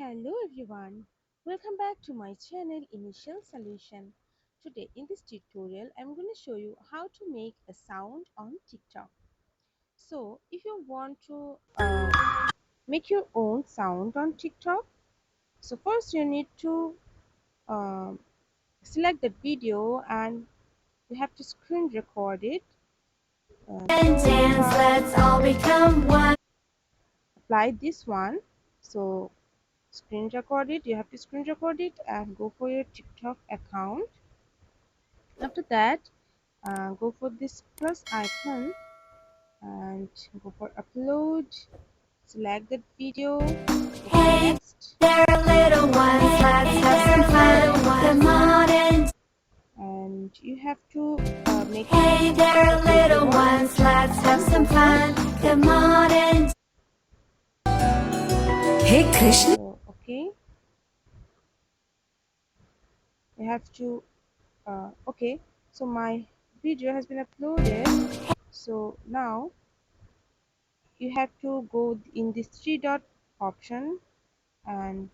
Hello everyone, welcome back to my channel Initial Solution. Today in this tutorial I'm going to show you how to make a sound on TikTok. So if you want to make your own sound on TikTok, so first you need to um, select the video and you have to screen record it. And dance, let's all become one. Apply this one. So screen record it, you have to screen record it and go for your TikTok account. After that, go for this plus icon and go for upload, select that video, go for Hey next, there, little ones, let's have some fun. Come on and and you have to make hey there, the little audio ones, let's have some open. fun. Come on and Hey Krishna. So okay, you have to okay, so my video has been uploaded. So now you have to go in this three dot option and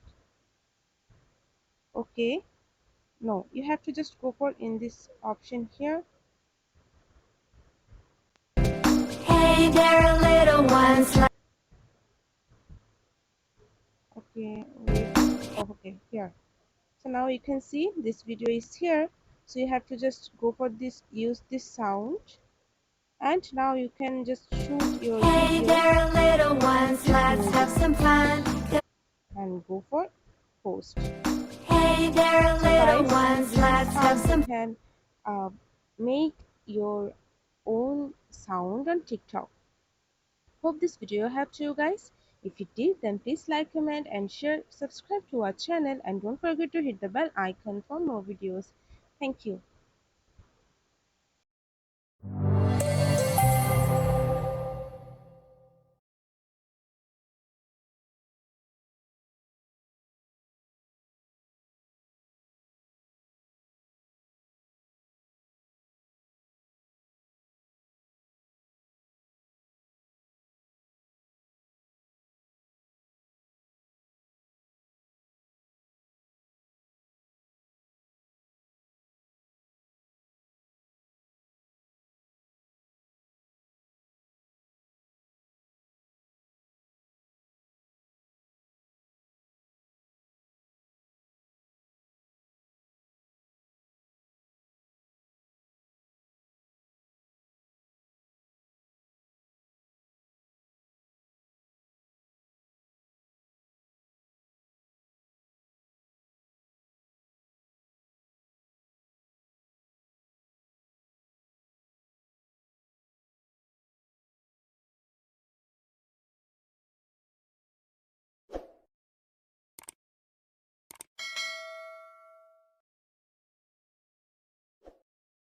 okay, no, you have to just go for in this option here. Hey there, little ones, Okay, wait. Oh, okay, here. So now you can see this video is here. So you have to just go for this, use this sound, and now you can just shoot your hey video there, little with ones, this let's have music some fun. and go for post. Hey there, So little guys, ones, this is let's how have you some can uh, make your own sound on TikTok. Hope this video helped you guys. If it did, then please like, comment and share, subscribe to our channel and don't forget to hit the bell icon for more videos. Thank you.